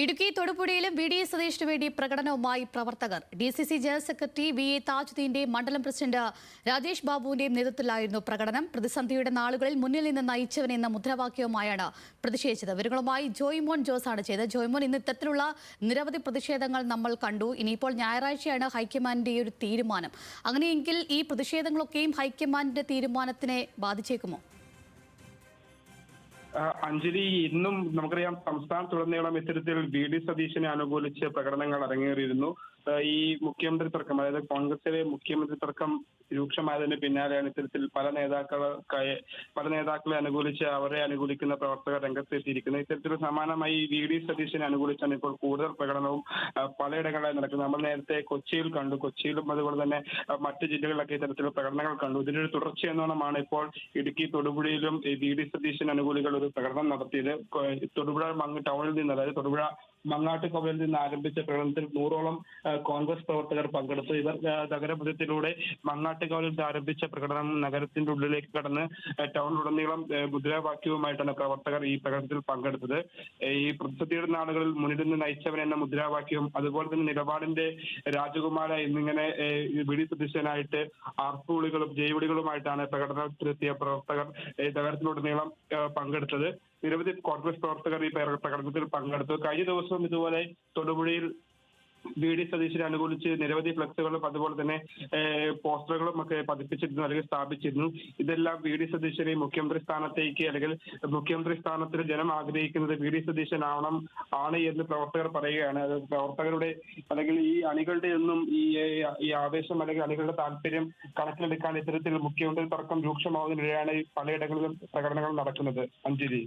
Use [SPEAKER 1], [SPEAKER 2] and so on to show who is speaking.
[SPEAKER 1] Idukki തൊടുപുഴയിലും V D സതീഷിന് വേണ്ടി പ്രകടനവുമായി പ്രവർത്തകർ. DCC general secretary VA താജുദ്ദീന്റെയും മണ്ഡലം പ്രസിഡന്റ് രാജേഷ് ബാബുവിന്റെയും നേതൃത്വത്തിലായിരുന്നു പ്രകടനം. പ്രതിസന്ധിയുടെ നാളുകളിൽ മുന്നിൽ നിന്ന് നയിച്ചവൻ എന്ന മുദ്രാവാക്യവുമായാണ് പ്രതിഷേധിച്ചത്. വിവരങ്ങളുമായി ജോയ്മോൻ ജോസാണ് ചെയ്തത്. ജോയ്മോൻ, ഇന്ന് ഇത്തരത്തിലുള്ള നിരവധി പ്രതിഷേധങ്ങൾ നമ്മൾ കണ്ടു. ഇനിയിപ്പോൾ ഞായറാഴ്ചയാണ് ഹൈക്കമാൻഡിന്റെ ഒരു തീരുമാനം. അങ്ങനെയെങ്കിൽ ഈ പ്രതിഷേധങ്ങളൊക്കെയും ഹൈക്കമാൻഡിന്റെ തീരുമാനത്തിനെ ബാധിച്ചേക്കുമോ?
[SPEAKER 2] അഞ്ജലി, ഇന്നും നമുക്കറിയാം സംസ്ഥാനത്തുടനീളം ഇത്തരത്തിൽ VD സതീശനെ അനുകൂലിച്ച് പ്രകടനങ്ങൾ അരങ്ങേറിയിരുന്നു. ഈ മുഖ്യമന്ത്രി തർക്കം, അതായത് കോൺഗ്രസിലെ മുഖ്യമന്ത്രി തർക്കം രൂക്ഷമായതിന് പിന്നാലെയാണ് ഇത്തരത്തിൽ പല നേതാക്കളെ അനുകൂലിച്ച് അവരെ അനുകൂലിക്കുന്ന പ്രവർത്തകർ രംഗത്തെത്തിയിരിക്കുന്നത്. ഇത്തരത്തിൽ സമാനമായി VD സതീശനെ അനുകൂലിച്ചാണ് ഇപ്പോൾ കൂടുതൽ പ്രകടനവും പലയിടങ്ങളിലായി നടക്കുന്നത്. നമ്മൾ നേരത്തെ കൊച്ചിയിൽ കണ്ടു, കൊച്ചിയിലും അതുപോലെ തന്നെ മറ്റു ജില്ലകളിലൊക്കെ ഇത്തരത്തിൽ പ്രകടനങ്ങൾ കണ്ടു. ഇതിനൊരു തുടർച്ചയെന്നോണമാണ് ഇപ്പോൾ ഇടുക്കി തൊടുപുഴയിലും VD സതീശൻ അനുകൂലികൾ ഒരു പ്രകടനം നടത്തിയത്. തൊടുപുഴ ടൗണിൽ നിന്ന്, അതായത് തൊടുപുഴ മങ്ങാട്ടുകവലിൽ നിന്ന് ആരംഭിച്ച പ്രകടനത്തിൽ 100ഓളം കോൺഗ്രസ് പ്രവർത്തകർ പങ്കെടുത്തു. ഇവർ നഗരപഥത്തിലൂടെ മങ്ങാട്ടുകവലിൽ ആരംഭിച്ച പ്രകടനം നഗരത്തിന്റെ ഉള്ളിലേക്ക് കടന്ന് ടൗണിലുടനീളം മുദ്രാവാക്യവുമായിട്ടാണ് പ്രവർത്തകർ ഈ പ്രകടനത്തിൽ പങ്കെടുത്തത്. ഈ പ്രതിസന്ധിയുടെ നാളുകളിൽ മുന്നിൽ നിന്ന് നയിച്ചവൻ എന്ന മുദ്രാവാക്യവും അതുപോലെ തന്നെ നിലപാടിന്റെ രാജകുമാര എന്നിങ്ങനെ VD സതീശനായിട്ട് ആർപ്പുവിളികളും ജയ്വിളികളുമായിട്ടാണ് പ്രകടനത്തിലെത്തിയ പ്രവർത്തകർ നഗരത്തിലുടനീളം പങ്കെടുത്തത്. നിരവധി കോൺഗ്രസ് പ്രവർത്തകർ ഈ പ്രകടനത്തിൽ പങ്കെടുത്തു. കഴിഞ്ഞ ദിവസവും ഇതുപോലെ തൊടുപുഴയിൽ VD സതീശനെ അനുകൂലിച്ച് നിരവധി ഫ്ലക്സുകളും അതുപോലെ തന്നെ പോസ്റ്ററുകളും ഒക്കെ പതിപ്പിച്ചിരുന്നു, അല്ലെങ്കിൽ സ്ഥാപിച്ചിരുന്നു. ഇതെല്ലാം VD സതീശനെ മുഖ്യമന്ത്രി സ്ഥാനത്തേക്ക്, അല്ലെങ്കിൽ മുഖ്യമന്ത്രി സ്ഥാനത്തിന് ജനം ആഗ്രഹിക്കുന്നത് VD സതീശൻ ആണ് എന്ന് പ്രവർത്തകർ പറയുകയാണ്. പ്രവർത്തകരുടെ അല്ലെങ്കിൽ ഈ അണികളുടെ ഒന്നും ഈ ആവേശം അല്ലെങ്കിൽ അണികളുടെ താല്പര്യം കണക്കിലെടുക്കാൻ ഇത്തരത്തിൽ മുഖ്യമന്ത്രി തർക്കം രൂക്ഷമാവുന്നതിനിടെയാണ് പലയിടങ്ങളിലും പ്രകടനങ്ങൾ നടക്കുന്നത്. അഞ്ജലി.